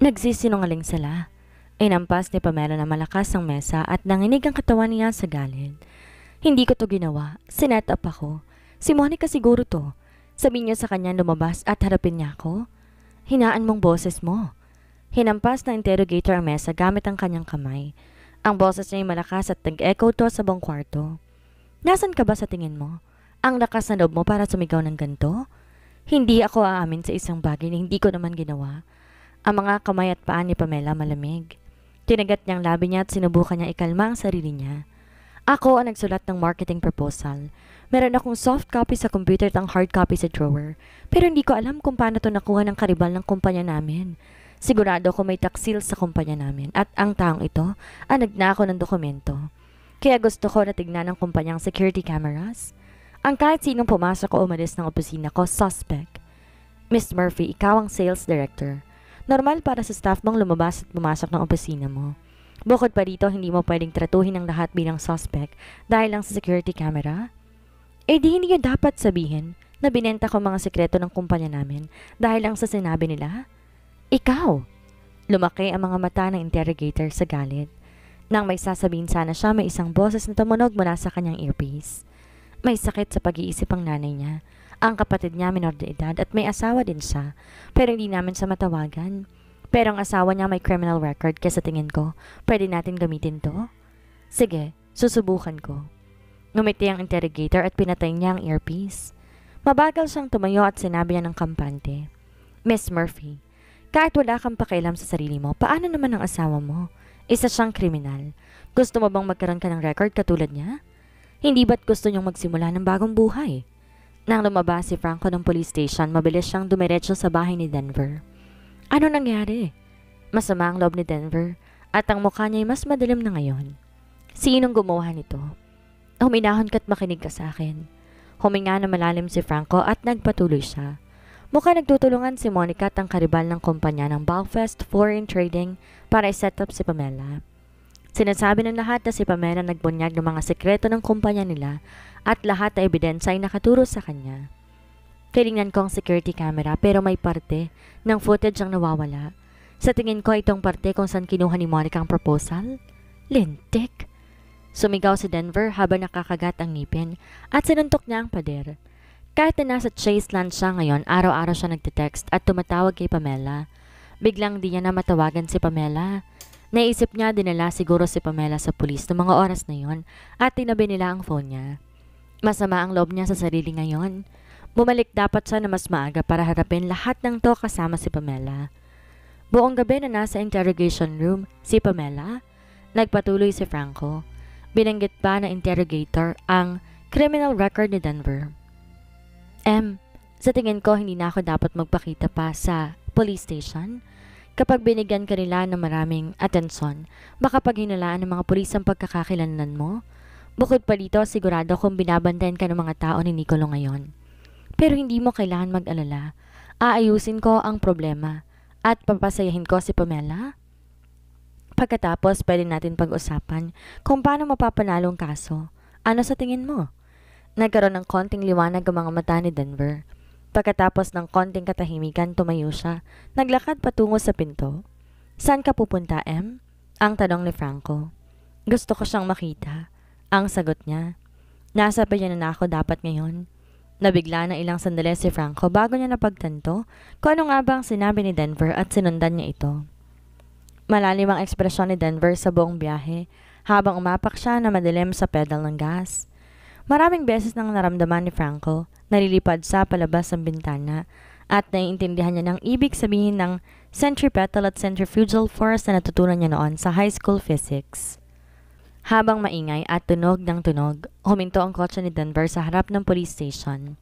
Nagsisinungaling sila. Inampas ni Pamela na malakas ang mesa at nanginig ang katawan niya sa galit. Hindi ko to ginawa. Sinet up ako. Si Monica siguro to. Sabihin niyo sa kanya lumabas at harapin niya ako. Hinaan mong boses mo. Hinampas ng interrogator ang mesa gamit ang kanyang kamay. Ang boses niya ay malakas at nag-echo to sa buong kwarto. Nasaan ka ba sa tingin mo? Ang lakas na loob mo para sumigaw ng ganito? Hindi ako aamin sa isang bagay na hindi ko naman ginawa. Ang mga kamay at paa ni Pamela malamig. Tinagat niyang labi niya at sinubukan niya ikalma ang sarili niya. Ako ang nagsulat ng marketing proposal. Meron akong soft copy sa computer at ang hard copy sa drawer. Pero hindi ko alam kung paano to nakuha ng karibal ng kumpanya namin. Sigurado ko may taksil sa kumpanya namin at ang taong ito ang nagnakaw ng dokumento. Kaya gusto ko na tignan ng kumpanyang security cameras. Ang kahit sinong pumasok o umalis ng opisina ko, suspect. Miss Murphy, ikaw ang sales director. Normal para sa staff mong lumabas at pumasok ng opisina mo. Bukod pa dito, hindi mo pwedeng tratuhin ang lahat bilang suspect dahil lang sa security camera. Eh di hindi yun dapat sabihin na binenta ko mga sekreto ng kumpanya namin dahil lang sa sinabi nila. Ikaw! Lumaki ang mga mata ng interrogator sa galit. Nang may sasabihin sana siya, may isang boses na tumunog mula sa kanyang earpiece. May sakit sa pag-iisip ang nanay niya. Ang kapatid niya minor de edad at may asawa din siya, pero hindi namin siya matawagan. Pero ang asawa niya may criminal record kaya sa tingin ko, pwede natin gamitin to? Sige, susubukan ko. Ngumiti ang interrogator at pinatay niya ang earpiece. Mabagal siyang tumayo at sinabi niya ng kampante. Miss Murphy, kahit wala kang pakialam sa sarili mo, paano naman ang asawa mo? Isa siyang kriminal. Gusto mo bang magkaroon ka ng record katulad niya? Hindi ba't gusto niyong magsimula ng bagong buhay? Nang lumabas si Franco ng police station, mabilis siyang dumiretso sa bahay ni Denver. Ano nangyari? Masama ang loob ni Denver at ang mukha niya ay mas madilim na ngayon. Sinong gumawa nito? Huminahon ka't makinig ka sa akin. Huminga na malalim si Franco at nagpatuloy siya. Mukha nagtutulungan si Monica at ang karibal ng kumpanya ng Balfest Foreign Trading para i-set up si Pamela. Sinasabi ng lahat na si Pamela nagbunyag ng mga sekreto ng kumpanya nila at lahat na ebidensya ay nakaturo sa kanya. Tinignan ko ang security camera pero may parte ng footage ang nawawala. Sa tingin ko itong parte kung saan kinuha ni Monica ang proposal. Lintik! Sumigaw si Denver habang nakakagat ang ngipin at sinuntok niya ang pader. Kahit na nasa Chase Land siya ngayon, araw-araw siya nagtitext at tumatawag kay Pamela. Biglang di niya na matawagan si Pamela. Naisip niya dinala siguro si Pamela sa pulis noong mga oras na yon at tinabi nila ang phone niya. Masama ang loob niya sa sarili ngayon. Bumalik dapat siya na mas maaga para harapin lahat ng to kasama si Pamela. Buong gabi na nasa interrogation room si Pamela, nagpatuloy si Franco. Binanggit pa ng interrogator ang criminal record ni Denver. Sa tingin ko hindi na ako dapat magpakita pa sa police station. Kapag binigyan ka nila ng maraming atensyon, baka paghinalaan ng mga pulis ang pagkakakilanlan mo. Bukod pa dito, sigurado kung binabantayan ka ng mga tao ni Nicolo ngayon. Pero hindi mo kailangan mag-alala. Aayusin ko ang problema at papasayahin ko si Pamela. Pagkatapos, pwede natin pag-usapan kung paano mapapanalo ang kaso. Ano sa tingin mo? Nagkaroon ng konting liwanag ang mga mata ni Denver. Pagkatapos ng konting katahimikan, tumayo siya. Naglakad patungo sa pinto. Saan ka pupunta, M? Ang tanong ni Franco. Gusto ko siyang makita. Ang sagot niya. Nasa pagyan na ako dapat ngayon. Nabigla na ilang sandali si Franco bago niya napagtanto kung ano nga ba ang sinabi ni Denver at sinundan niya ito. Malalim ang ekspresyon ni Denver sa buong biyahe habang umapak siya na madilim sa pedal ng gas. Maraming beses nang naramdaman ni Franco, nalilipad sa palabas ng bintana at naiintindihan niya ng ibig sabihin ng centripetal at centrifugal force na natutunan niya noon sa high school physics. Habang maingay at tunog ng tunog, huminto ang kotse ni Denver sa harap ng police station.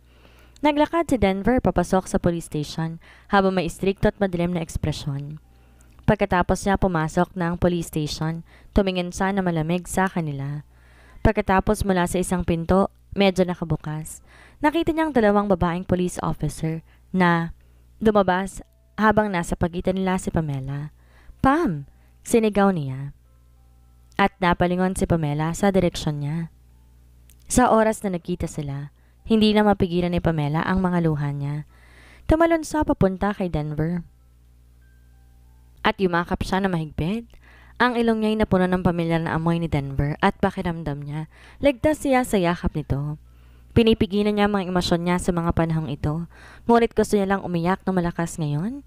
Naglakad si Denver papasok sa police station habang may istrikto at madilim na ekspresyon. Pagkatapos niya pumasok ng police station, tumingin siya na malamig sa kanila. Pagkatapos mula sa isang pinto, medyo nakabukas, nakita niyang dalawang babaeng police officer na lumabas habang nasa pagitan nila si Pamela. Pam! Sinigaw niya. at napalingon si Pamela sa direksyon niya. Sa oras na nagkita sila, hindi na mapigilan ni Pamela ang mga luha niya. Tumalon siya papunta kay Denver. At yumakap siya na mahigpit. Ang ilong niya'y napuno ng pamilyar na amoy ni Denver at pakiramdam niya, ligtas siya sa yakap nito. Pinipigilan niya ang mga emosyon niya sa mga panahong ito, ngunit gusto niya lang umiyak ng malakas ngayon.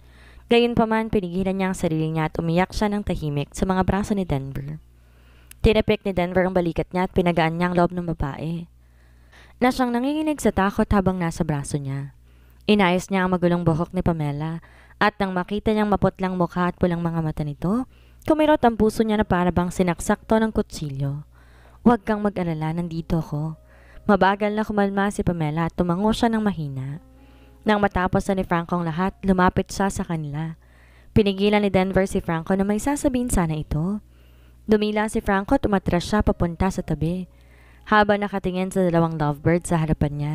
Gayunpaman, pinigilan niya ang sarili niya at umiyak siya ng tahimik sa mga braso ni Denver. Tinapik ni Denver ang balikat niya at pinagaan niya ang loob ng babae, na siyang nanginginig sa takot habang nasa braso niya. Inayos niya ang magulong buhok ni Pamela at nang makita niyang maputlang mukha at pulang mga mata nito, kumirot ang puso niya na parabang sinaksakto ng kutsilyo. Huwag kang mag-alala, nandito ako. Mabagal na kumalma si Pamela at tumango siya ng mahina. Nang matapos na ni Franco ang lahat, lumapit siya sa kanila. Pinigilan ni Denver si Franco na may sasabihin sana ito. Dumila si Franco at umatras siya papunta sa tabi. Habang nakatingin sa dalawang lovebird sa harapan niya,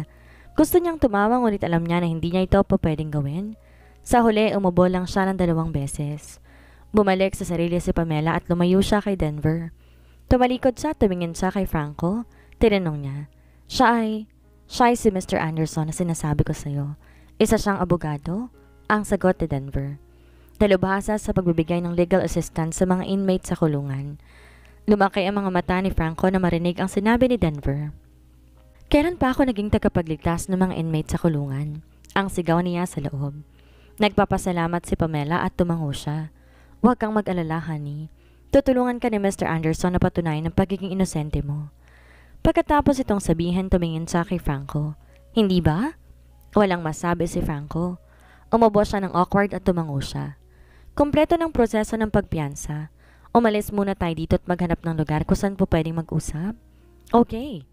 gusto niyang tumawa ngunit alam niya na hindi niya ito pa pwedeng gawin. Sa huli, umubo lang siya ng 2 beses. Bumalik sa sarili si Pamela at lumayo siya kay Denver. Tumalikod siya at tumingin siya kay Franco. Tinanong niya, Siya ay si Mr. Anderson na sinasabi ko sa'yo. Isa siyang abogado? Ang sagot ni Denver. Dalubhasa sa pagbibigay ng legal assistance sa mga inmates sa kulungan. Lumaki ang mga mata ni Franco na marinig ang sinabi ni Denver. Kailan pa ako naging tagapagligtas ng mga inmates sa kulungan? Ang sigaw niya sa loob. Nagpapasalamat si Pamela at tumango siya. Huwag kang mag-alala, honey. Tutulungan ka ni Mr. Anderson na patunayan ang pagiging inosente mo. Pagkatapos itong sabihin, tumingin siya kay Franco. Hindi ba? Walang masabi si Franco. Umubo siya ng awkward at tumango siya. Kompleto ng proseso ng pagpiyansa. Umalis muna tayo dito at maghanap ng lugar kung saan po pwedeng mag-usap. Okay.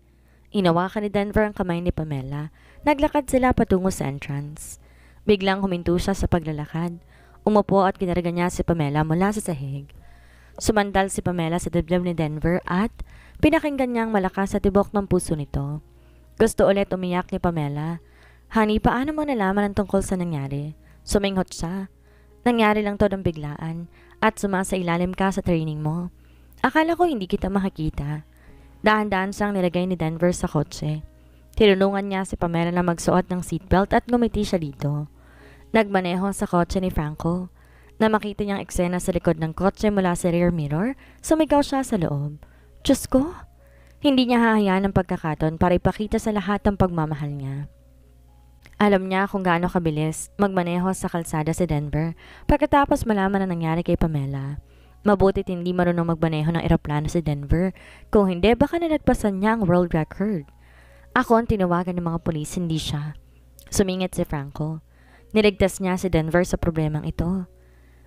Inawakan ni Denver ang kamay ni Pamela. Naglakad sila patungo sa entrance. Biglang huminto siya sa paglalakad. Umupo at kinarga niya si Pamela mula sa sahig. Sumandal si Pamela sa dibdib ni Denver at pinakinggan niya ang malakas sa tibok ng puso nito. Gusto ulit umiyak ni Pamela. Honey, paano mo nalaman ang tungkol sa nangyari? Suminghot siya. Nangyari lang to ng biglaan at sumasa ilalim ka sa training mo. Akala ko hindi kita makakita. Dahan-dahan siyang nilagay ni Denver sa kotse. Tinulungan niya si Pamela na magsuot ng seatbelt at ngumiti siya dito. Nagmaneho sa kotse ni Franco. Na makita niyang eksena sa likod ng kotse mula sa rear mirror, sumigaw siya sa loob. Diyos ko! Hindi niya hahayaan ang pagkakataon para ipakita sa lahat ang pagmamahal niya. Alam niya kung gaano kabilis magmaneho sa kalsada si Denver pagkatapos malaman ang nangyari kay Pamela. Mabutit hindi marunong magmaneho ng eroplano si Denver, kung hindi baka nalagpasan niya ang world record. Ako ang tinawagan ng mga pulis, hindi siya. Sumingit si Franco. Niligtas niya si Denver sa problemang ito.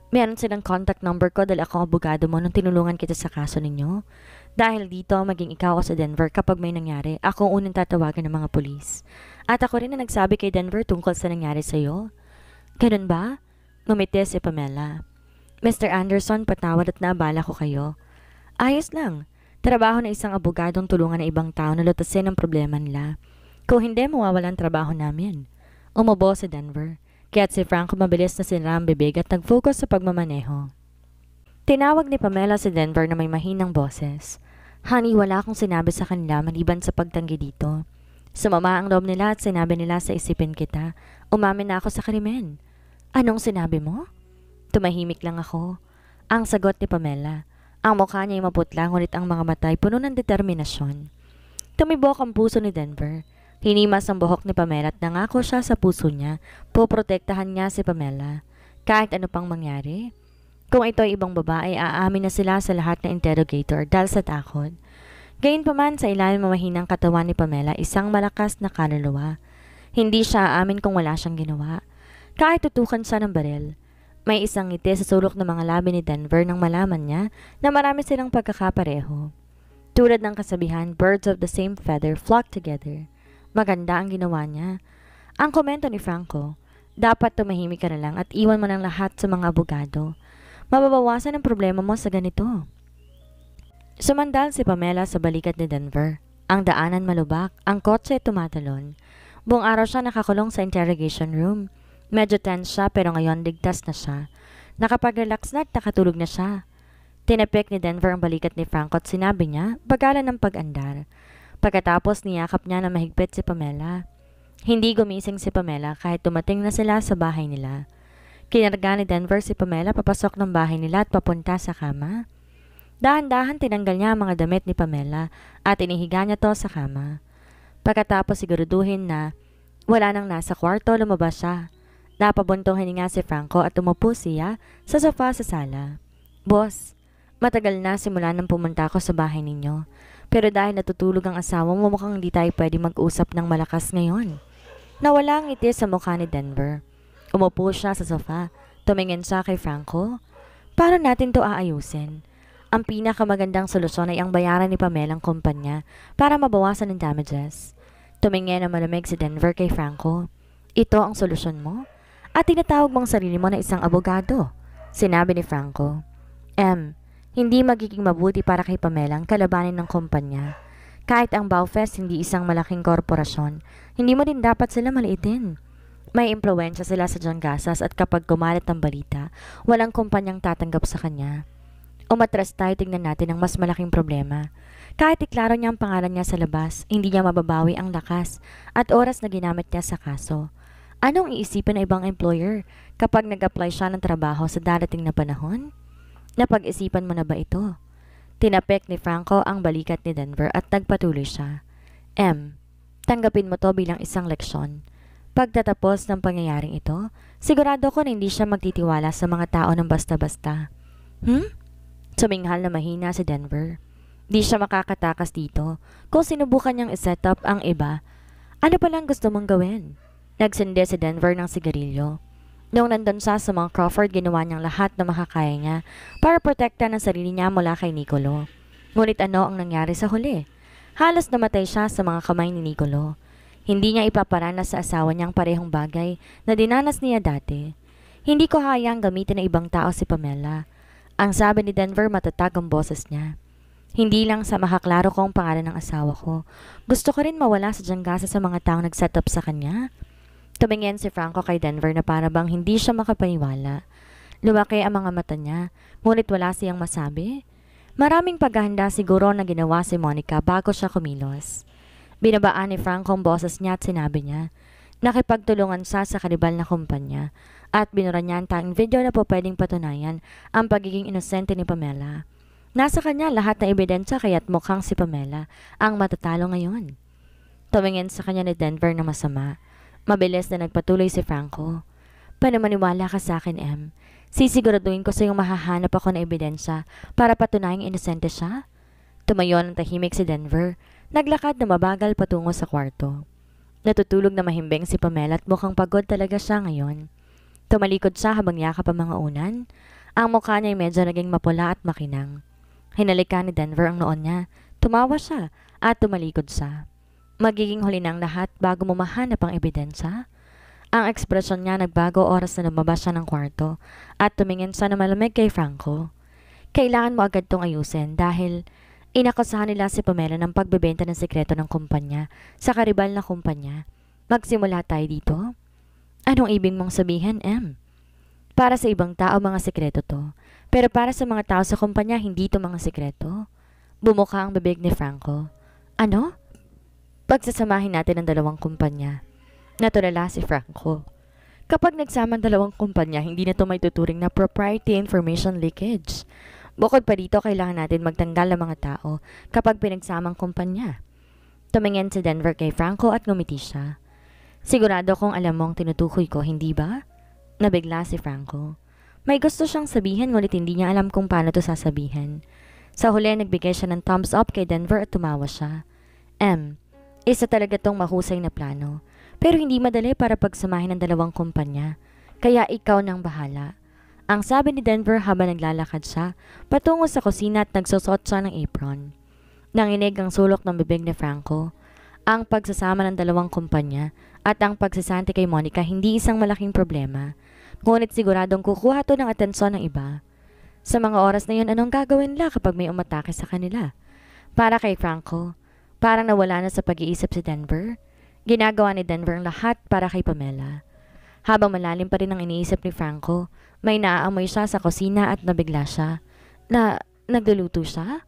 Meron silang contact number ko dahil ako ang abogado mo nung tinulungan kita sa kaso ninyo. Dahil dito, maging ikaw ako sa Denver kapag may nangyari, ako ang unang tatawagan ng mga pulis. At ako rin na nagsabi kay Denver tungkol sa nangyari sa'yo. Ganun ba? Ngumiti si Pamela. Mr. Anderson, patawad at naabala ko kayo. Ayos lang. Trabaho na isang abogadong tulungan ng ibang tao na lutasin ang problema nila. Kung hindi, mawawalan trabaho namin. Umubo si Denver. Kaya't si Franco mabilis na sinara ang bibig at nag-focus sa pagmamaneho. Tinawag ni Pamela si Denver na may mahinang boses. Honey, wala akong sinabi sa kanila maliban sa pagtanggi dito. Sumama ang loob nila at sinabi nila sa isipin kita. Umamin na ako sa krimen. Anong sinabi mo? Tumahimik lang ako. Ang sagot ni Pamela. Ang mukha niya ay maputla ngunit ang mga mata ay puno ng determinasyon. Tumibok ang puso ni Denver. Hinimas ang buhok ni Pamela at nangako siya sa puso niya. Poprotektahan niya si Pamela. Kahit ano pang mangyari. Kung ito ay ibang babae, aamin na sila sa lahat ng interrogator dahil sa takot. Gayunpaman sa ilalim ng mahinang katawan ni Pamela, isang malakas na kaluluwa. Hindi siya aamin kung wala siyang ginawa. Kahit tutukan siya ng baril. May isang ngiti sa sulok ng mga labi ni Denver nang malaman niya na marami silang pagkakapareho. Tulad ng kasabihan, birds of the same feather flock together. Maganda ang ginawa niya. Ang komento ni Franco, dapat tumahimik ka na lang at iwan mo ng lahat sa mga abogado. Mababawasan ang problema mo sa ganito. Sumandal si Pamela sa balikat ni Denver. Ang daanan malubak, ang kotse tumatalon. Buong araw siya nakakulong sa interrogation room. Medyo tense siya pero ngayon ligtas na siya. Nakapag-relax na at nakatulog na siya. Tinapik ni Denver ang balikat ni Franco at sinabi niya, bagalan ng pag-andar. Pagkatapos niyakap niya na mahigpit si Pamela. Hindi gumising si Pamela kahit dumating na sila sa bahay nila. Kinarga ni Denver si Pamela papasok ng bahay nila at papunta sa kama. Dahan-dahan tinanggal niya ang mga damit ni Pamela at inihiga niya to sa kama. Pagkatapos siguraduhin na wala nang nasa kwarto, lumabas siya. Napabuntong hininga si Franco at umupo siya sa sofa sa sala. Boss, matagal na simula nang pumunta ako sa bahay ninyo. Pero dahil natutulog ang asawa mo, mukhang hindi tayo pwede mag-usap ng malakas ngayon. Nawala ang ngiti sa mukha ni Denver. Umupo siya sa sofa. Tumingin siya kay Franco. Paano natin to aayusin? Ang pinakamagandang solusyon ay ang bayaran ni Pamela ang kumpanya para mabawasan ng damages. Tumingin na malamig si Denver kay Franco. Ito ang solusyon mo? At tinatawag mong sarili mo na isang abogado? Sinabi ni Franco. Hindi magiging mabuti para kay Pamela ang kalabanin ng kumpanya. Kahit ang Baufest hindi isang malaking korporasyon, hindi mo din dapat sila maliitin. May impluwensya sila sa John Gasas at kapag kumalat ang balita, walang kumpanyang tatanggap sa kanya. Umatras tayo, tingnan natin ang mas malaking problema. Kahit iklaro niya ang pangalan niya sa labas, hindi niya mababawi ang lakas at oras na ginamit niya sa kaso. Anong iisipin ng ibang employer kapag nag-apply siya ng trabaho sa darating na panahon? Napag-isipan mo na ba ito? Tinapik ni Franco ang balikat ni Denver at nagpatuloy siya. Tanggapin mo to bilang isang leksyon. Pagtatapos ng pangyayaring ito, sigurado ko na hindi siya magtitiwala sa mga tao ng basta-basta. Suminghal na mahina si Denver. Di siya makakatakas dito kung sinubukan niyang iset up ang iba. Ano palang gusto mong gawin? Nagsindi si Denver ng sigarilyo. Noong nandun siya sa mga Crawford, ginawa niyang lahat na makakaya niya para protekta ng sarili niya mula kay Nicolo. Ngunit ano ang nangyari sa huli? Halos namatay siya sa mga kamay ni Nicolo. Hindi niya ipaparanas sa asawa niyang parehong bagay na dinanas niya dati. Hindi ko hayang gamitin ng ibang tao si Pamela. Ang sabi ni Denver, matatag ang boses niya. Hindi lang sa makaklaro ko ang pangalan ng asawa ko. Gusto ko rin mawala sa janggasa sa mga taong nag-set up sa kanya. Tumingin si Franco kay Denver na para bang hindi siya makapaniwala. Lumaki ang mga mata niya, ngunit wala siyang masabi. Maraming paghahanda siguro na ginawa si Monica bago siya kumilos. Binabaan ni Franco ang boses niya at sinabi niya, nakipagtulungan siya sa kanibal na kumpanya at binura niya ang tanging video na po pwedeng patunayan ang pagiging inosente ni Pamela. Nasa kanya lahat ng ebidensya kaya't mukhang si Pamela ang matatalo ngayon. Tumingin sa kanya ni Denver na masama. Mabilis na nagpatuloy si Franco. Panamaniwala ka sa akin, Sisiguraduhin ko sa iyong mahahanap ako ng ebidensya para patunayang inosente siya. Tumayo ng tahimik si Denver. Naglakad na mabagal patungo sa kwarto. Natutulog na mahimbing si Pamela at mukhang pagod talaga siya ngayon. Tumalikod siya habang yakap ang mga unan. Ang mukha niya ay medyo naging mapula at makinang. Hinalikan ni Denver ang noon niya. Tumawa siya at tumalikod siya. Magiging huli ng lahat bago mo mahanap ang ebidensya? Ang ekspresyon niya nagbago oras na lumabas siya ng kwarto at tumingin siya na malamig kay Franco. Kailangan mo agad tong ayusin dahil inakusahan nila si Pamela ng pagbebenta ng sekreto ng kumpanya sa karibal na kumpanya. Magsimula tayo dito? Anong ibig mong sabihin, Para sa ibang tao mga sekreto to, pero para sa mga tao sa kumpanya hindi to mga sekreto. Bumuka ang bibig ni Franco. Ano? Pagsasamahin natin ang dalawang kumpanya. Natulala si Franco. Kapag nagsama ang dalawang kumpanya, hindi na ito may tuturing na proprietary information leakage. Bukod pa dito, kailangan natin magtanggal ng mga tao kapag pinagsamang kumpanya. Tumingin si Denver kay Franco at ngumiti siya. Sigurado kong alam mo ang tinutukoy ko, hindi ba? Nabigla si Franco. May gusto siyang sabihin ngunit hindi niya alam kung paano ito sasabihin. Sa huli, nagbigay siya ng thumbs up kay Denver at tumawa siya. Isa talaga tong mahusay na plano. Pero hindi madali para pagsamahin ang dalawang kumpanya. Kaya ikaw nang bahala. Ang sabi ni Denver habang naglalakad siya, patungo sa kusina at nagsusot siya ng apron. Nanginig ang sulok ng bibig ni Franco. Ang pagsasama ng dalawang kumpanya at ang pagsasanti kay Monica hindi isang malaking problema. Ngunit siguradong kukuha to ng atensyon ng iba. Sa mga oras na yun, anong gagawin nila kapag may umatake sa kanila? Para kay Franco, parang nawala na sa pag-iisip si Denver. Ginagawa ni Denver ang lahat para kay Pamela. Habang malalim pa rin ang iniisip ni Franco, may naaamoy siya sa kusina at nabigla siya. Nagluluto siya?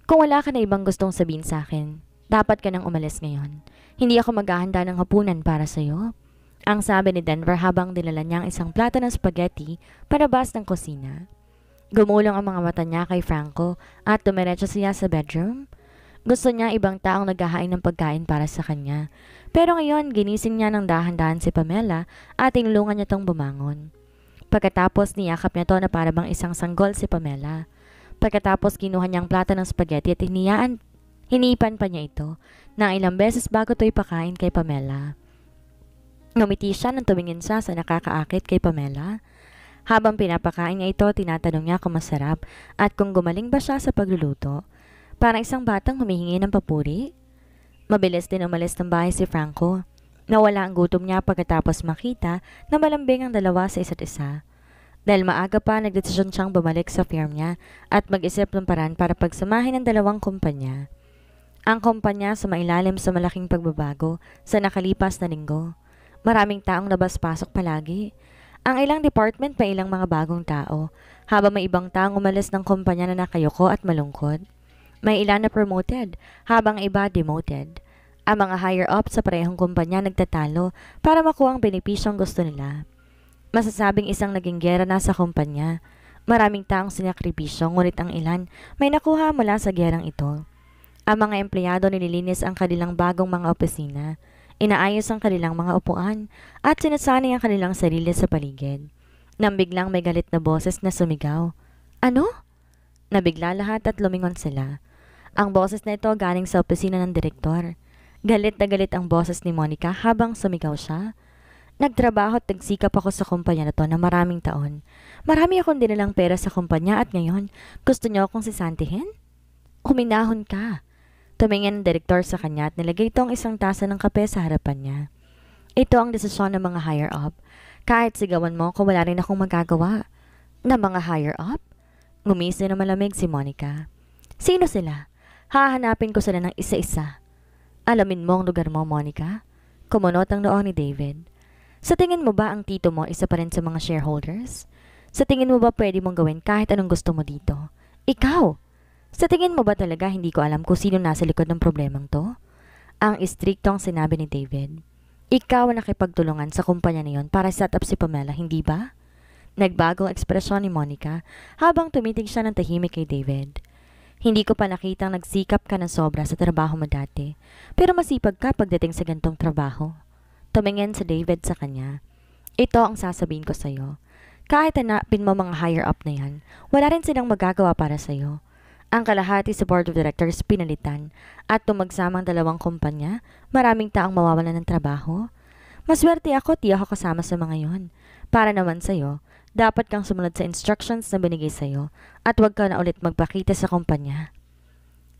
Kung wala ka na ibang gustong sabihin sa akin, dapat ka nang umalis ngayon. Hindi ako maghahanda ng hapunan para sa'yo. Ang sabi ni Denver habang dinala niya ang isang plato ng spaghetti palabas ng kusina. Gumulong ang mga mata niya kay Franco at tumiretso siya sa bedroom. Gusto niya ibang taong naghahain ng pagkain para sa kanya. Pero ngayon, ginising niya ng dahan-dahan si Pamela at tinulungan niya tong bumangon. Pagkatapos niyakap niya to na para bang isang sanggol si Pamela. Pagkatapos kinuha niyang plato ng spaghetti at hinipan pa niya ito ng ilang beses bago ito ipakain kay Pamela. Ngumiti siya nang tumingin siya sa nakakaakit kay Pamela. Habang pinapakain niya ito, tinatanong niya kung masarap at kung gumaling ba siya sa pagluluto. Parang isang batang humihingi ng papuri. Mabilis din umalis ng bahay si Franco. Nawala ang gutom niya pagkatapos makita na malambing ang dalawa sa isa't isa. Dahil maaga pa, nagdesisyon siyang bumalik sa firm niya at mag-isip ng paraan para pagsamahin ang dalawang kumpanya. Ang kumpanya sumailalim sa malaking pagbabago sa nakalipas na linggo. Maraming taong labas-pasok palagi. Ang ilang department may ilang mga bagong tao, habang may ibang taong umalis ng kumpanya na nakayuko at malungkot. May ilan na promoted, habang iba demoted. Ang mga higher-up sa parehong kumpanya nagtatalo para makuha ang benepisyong gusto nila. Masasabing isang naging gera na sa kumpanya. Maraming taong sinakripisyo, ngunit ang ilan may nakuha mula sa gerang ito. Ang mga empleyado nililinis ang kanilang bagong mga opisina, inaayos ang kanilang mga upuan, at sinasanay ang kanilang sarili sa paligid. Nang biglang may galit na boses na sumigaw. Ano? Nabigla lahat at lumingon sila. Ang boses na ito galing sa opisina ng direktor. Galit na galit ang boses ni Monica habang sumigaw siya. Nagtrabaho at nagsikap ako sa kumpanya na to na maraming taon. Marami akong dinalang pera sa kumpanya at ngayon, gusto niyo akong sisantihin? Huminahon ka. Tumingin ang direktor sa kanya at nilagay itong isang tasa ng kape sa harapan niya. Ito ang desisyon ng mga higher up. Kahit sigawan mo kung wala rin akong magagawa. Na mga higher up? Ngumisi na malamig si Monica. Sino sila? Hahanapin ko sila ng isa-isa. Alamin mo ang lugar mo, Monica. Kumunot ang noo ni David. Sa tingin mo ba ang tito mo isa pa rin sa mga shareholders? Sa tingin mo ba pwede mong gawin kahit anong gusto mo dito? Ikaw! Sa tingin mo ba talaga hindi ko alam kung sino nasa likod ng problemang to? Ang istriktong sinabi ni David. Ikaw ang nakipagtulungan sa kumpanya na yon para set up si Pamela, hindi ba? Nagbagong ekspresyon ni Monica habang tumitig siya ng tahimik kay David. Hindi ko pa nakitang nagsikap ka ng sobra sa trabaho mo dati, pero masipag ka pagdating sa gantong trabaho. Tumingin si David sa kanya. Ito ang sasabihin ko sa'yo. Kahit hanapin mo mga higher up na yan, wala rin silang magagawa para sa'yo. Ang kalahati sa board of directors pinalitan at tumagsamang dalawang kumpanya, maraming taong mawawalan ng trabaho. Maswerte ako, di ako kasama sa mga yon. Para naman sa'yo, dapat kang sumunod sa instructions na binigay sa'yo at huwag ka na ulit magpakita sa kumpanya.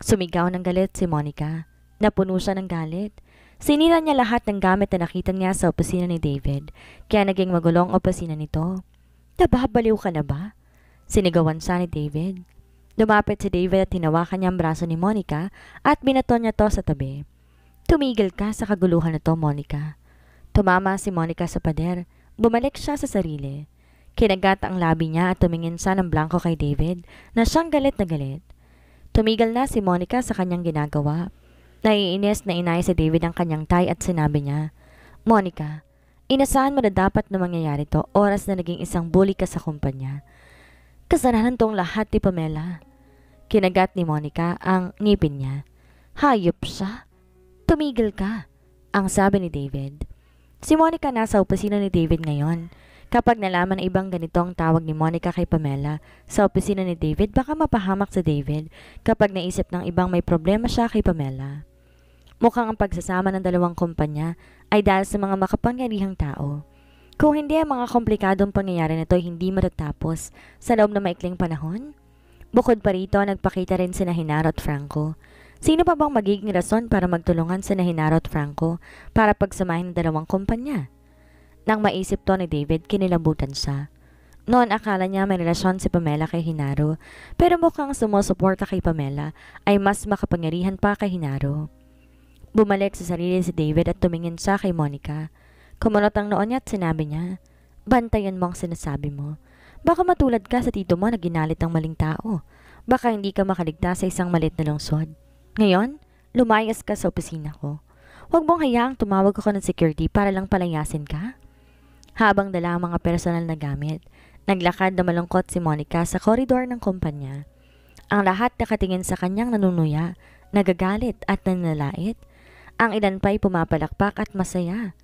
Sumigaw ng galit si Monica. Napuno siya ng galit. Sinira niya lahat ng gamit na nakita niya sa opisina ni David, kaya naging magulong opisina nito. Nababaliw ka na ba? Sinigawan siya ni David. Lumapit si David at hinawakan niya ang braso ni Monica at binaton niya to sa tabi. Tumigil ka sa kaguluhan na to, Monica. Tumama si Monica sa pader. Bumalik siya sa sarili. Kinagat ang labi niya at tumingin siya ng blanco kay David na siyang galit na galit. Tumigil na si Monica sa kanyang ginagawa. Naiinis na inay si David ang kanyang tie at sinabi niya, Monica, inasahan mo na dapat na mangyayari to oras na naging isang bully ka sa kumpanya. Kasalanan tong lahat ni Pamela. Kinagat ni Monica ang ngipin niya. Hayop siya. Tumigil ka, ang sabi ni David. Si Monica nasa opisina ni David ngayon. Kapag nalaman na ibang ganito ang tawag ni Monica kay Pamela sa opisina ni David, baka mapahamak si David kapag naisip ng ibang may problema siya kay Pamela. Mukhang ang pagsasama ng dalawang kumpanya ay dahil sa mga makapangyarihang tao. Kung hindi, ang mga komplikadong pangyayari nito ay hindi matatapos sa loob ng maikling panahon. Bukod pa rito, nagpakita rin sina Hinaro at Franco. Sino pa bang magiging rason para magtulungan sina Hinaro at Franco para pagsamahin ng dalawang kumpanya? Nang maisip to ni David, kinilabutan siya. Noon akala niya may relasyon si Pamela kay Hinaro, pero mukhang sumusuporta kay Pamela ay mas makapangyarihan pa kay Hinaro. Bumalik sa sarili si David at tumingin siya kay Monica. Kumunot ang noon niya at sinabi niya, Bantayan mo ang sinasabi mo. Baka matulad ka sa tito mo na ginalit ng maling tao. Baka hindi ka makaligtas sa isang malit na lungsod. Ngayon, lumayas ka sa opisina ko. Huwag mong hayaang tumawag ako ng security para lang palayasin ka. Habang dala ang mga personal na gamit, naglakad na malungkot si Monica sa koridor ng kumpanya. Ang lahat nakatingin sa kanyang nanunuya, nagagalit at nanlalait. Ang ilan pa'y pumapalakpak at masaya.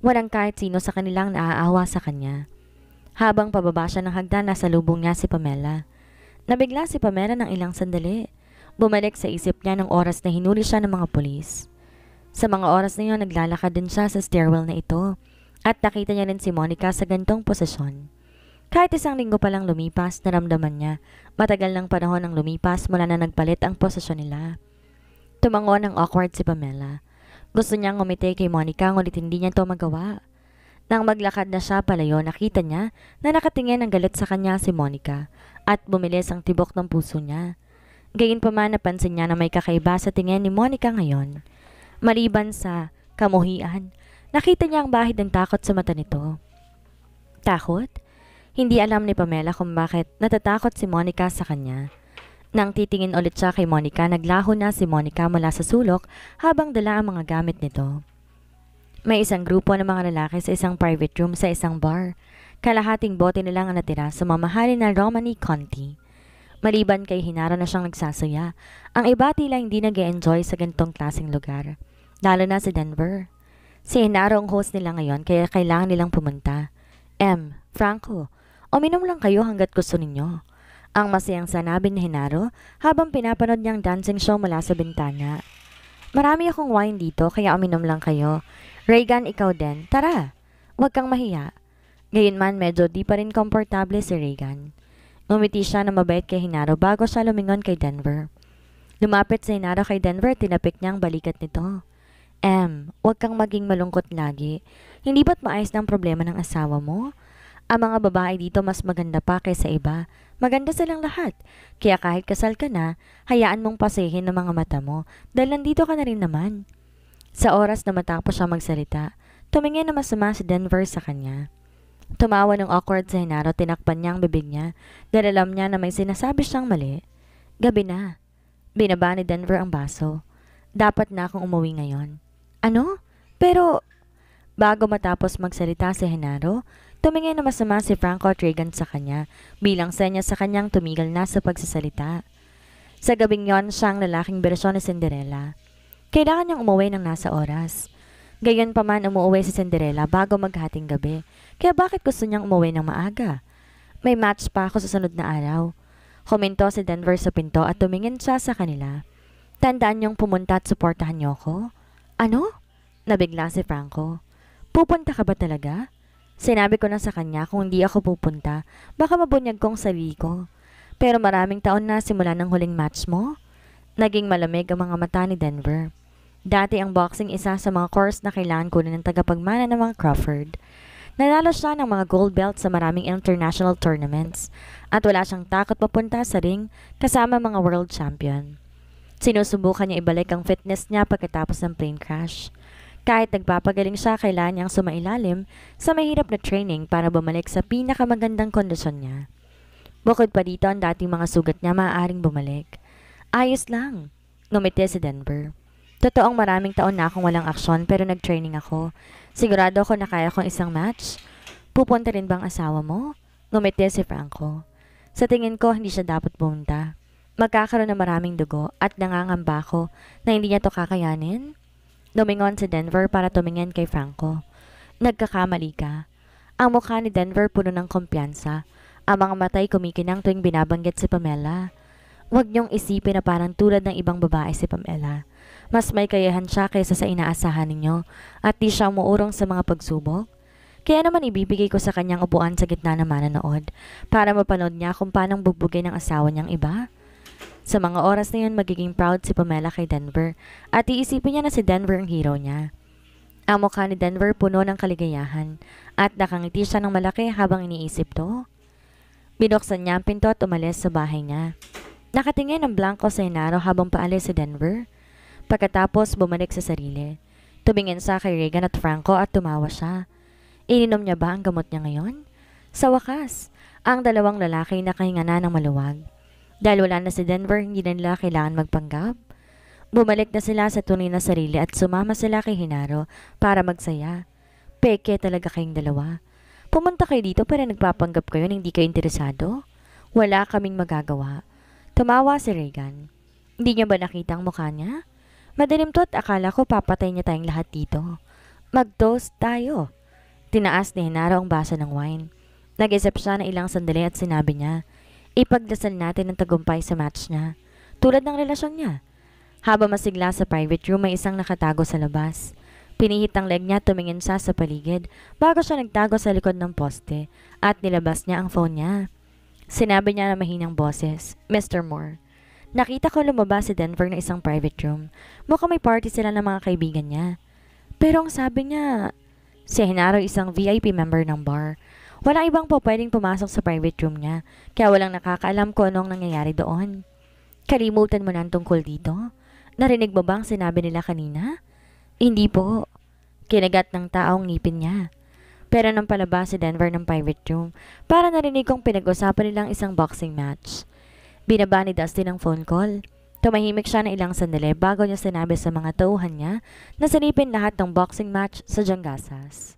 Walang kahit sino sa kanilang naaawa sa kanya. Habang pababa siya ng hagdan, nasa lubong niya si Pamela. Nabigla si Pamela ng ilang sandali. Bumalik sa isip niya ng oras na hinuli siya ng mga pulis. Sa mga oras na yun, naglalakad din siya sa stairwell na ito at nakita niya rin si Monica sa gantong posisyon. Kahit isang linggo pa lang lumipas, naramdaman niya matagal ng panahon ang lumipas mula na nagpalit ang posisyon nila. Tumango ng awkward si Pamela. Gusto niyang ngumiti kay Monica ngunit hindi niya ito magawa. Nang maglakad na siya palayo, nakita niya na nakatingin ng galit sa kanya si Monica at bumilis ang tibok ng puso niya. Gayunpaman napansin niya na may kakaiba sa tingin ni Monica ngayon. Maliban sa kamuhian, nakita niya ang bahid ng takot sa mata nito. Takot? Hindi alam ni Pamela kung bakit natatakot si Monica sa kanya. Nang titingin ulit siya kay Monica, naglaho na si Monica mula sa sulok habang dala ang mga gamit nito. May isang grupo ng mga lalaki sa isang private room sa isang bar. Kalahating bote nilang ang natira sa mamahalin na Romani Conti. Maliban kay Hinaro na siyang nagsasaya, ang iba tila hindi nag-e-enjoy sa ganitong klaseng lugar. Lalo na si Denver. Si Hinaro ang host nila ngayon kaya kailangan nilang pumunta. Franco, uminom lang kayo hanggat gusto ninyo. Ang masayang sanabi ni Hinaro habang pinapanood niyang dancing show mula sa bintana. Marami akong wine dito kaya uminom lang kayo. Reagan, ikaw din. Tara, huwag kang mahiya. Gayunman medyo di pa rin komportable si Reagan. Ngumiti siya na mabait kay Hinaro bago siya lumingon kay Denver. Lumapit si Hinaro kay Denver, tinapik niyang balikat nito. Huwag kang maging malungkot lagi. Hindi ba't maayos ng problema ng asawa mo? Ang mga babae dito mas maganda pa kaysa iba. Maganda silang lahat. Kaya kahit kasal ka na, hayaan mong pasehin ng mga mata mo dahil nandito ka na rin naman. Sa oras na matapos siya magsalita, tumingin na masama si Denver sa kanya. Tumawa ng awkward sa Hinaro, tinakpan niya ang bibig niya dahil alam niya na may sinasabi siyang mali. Gabi na. Binaba ni Denver ang baso. Dapat na akong umuwi ngayon. Ano? Pero, bago matapos magsalita si Hinaro, tumingin na masama si Franco at Reagan sa kanya bilang senya sa kanyang tumigil na sa pagsasalita. Sa gabing yon, siyang lalaking bersyon ni Cinderella. Kailangan niyang umuwi ng nasa oras. Gayon pa man umuwi si Cinderella bago maghating gabi. Kaya bakit gusto niyang umuwi ng maaga? May match pa ako sa sunod na araw. Huminto si Denver sa pinto at tumingin siya sa kanila. Tandaan niyong pumunta at suportahan niyo ko. Ano? Nabigla si Franco. Pupunta ka ba talaga? Sinabi ko na sa kanya kung hindi ako pupunta, baka mabunyag kong sarili ko. Pero maraming taon na simula ng huling match mo. Naging malamig ang mga mata ni Denver. Dati ang boxing isa sa mga course na kailangan kunin ng tagapagmana ng mga Crawford. Nanalo siya ng mga gold belt sa maraming international tournaments at wala siyang takot papunta sa ring kasama mga world champion. Sinusubukan niya ibalik ang fitness niya pagkatapos ng plane crash. Kahit nagpapagaling siya, kailangan niyang sumailalim sa mahirap na training para bumalik sa pinakamagandang kondisyon niya. Bukod pa dito, ang dating mga sugat niya maaaring bumalik. Ayos lang, ngumiti si Denver. Totoong maraming taon na akong walang aksyon pero nag-training ako. Sigurado ako na kaya kong isang match. Pupunta rin bang asawa mo? Ngumiti si Franco. Sa tingin ko, hindi siya dapat pumunta. Magkakaroon ng maraming dugo at nangangamba ako na hindi niya to kakayanin. Lumingon si Denver para tumingin kay Franco. Nagkakamali ka. Ang mukha ni Denver puno ng kumpiyansa. Ang mga matay kumikinang tuwing binabanggit si Pamela. Huwag niyong isipin na parang tulad ng ibang babae si Pamela. Mas may kayahan siya kaysa sa inaasahan ninyo at di siya umuurong sa mga pagsubok. Kaya naman ibibigay ko sa kanyang upuan sa gitna ng manonood para mapanood niya kung paanong bugbugin ng asawa niyang iba. Sa mga oras na yun, magiging proud si Pamela kay Denver at iisipin niya na si Denver ang hero niya. Ang mukha ni Denver puno ng kaligayahan at nakangiti siya ng malaki habang iniisip to. Binuksan niya ang pinto at umalis sa bahay niya. Nakatingin ang blanco sa Hinaro habang paalis si Denver. Pagkatapos bumalik sa sarili. Tumingin siya kay Reagan at Franco at tumawa siya. Ininom niya ba ang gamot niya ngayon? Sa wakas, ang dalawang lalaki nakahinga na ng maluwag. Dahil wala na si Denver, hindi na nila kailangan magpanggap. Bumalik na sila sa tunay na sarili at sumama sila kay Hinaro para magsaya. Peke talaga kayong dalawa. Pumunta kayo dito pero nagpapanggap kayo na hindi kayo interesado? Wala kaming magagawa. Tumawa si Regan. Hindi niya ba nakita ang mukha niya? Madilim to at akala ko papatay niya tayong lahat dito. Mag-toast tayo. Tinaas ni Hinaro ang baso ng wine. Nag-isip siya na ilang sandali at sinabi niya, ipagdasal natin ang tagumpay sa match niya. Tulad ng relasyon niya. Habang masigla sa private room, may isang nakatago sa labas. Pinihit ang leg niya, tumingin siya sa paligid bago siya nagtago sa likod ng poste at nilabas niya ang phone niya. Sinabi niya na mahinang boses, Mr. Moore. Nakita ko lumabas si Denver na isang private room. Mukhang may party sila ng mga kaibigan niya. Pero ang sabi niya, si Hinaro isang VIP member ng bar. Walang ibang po pwedeng pumasok sa private room niya, kaya walang nakakaalam kung anong nangyayari doon. Kalimutan mo na ang tungkol dito? Narinig mo ba ang sinabi nila kanina? Hindi po. Kinagat ng taong ngipin niya. Pero nang palabas si Denver ng private room, para narinig kong pinag-usapan nilang isang boxing match. Binaba ni Dusty ng phone call. Tumahimik siya na ilang sandali bago niya sinabi sa mga tauhan niya na silipin lahat ng boxing match sa Jangasas.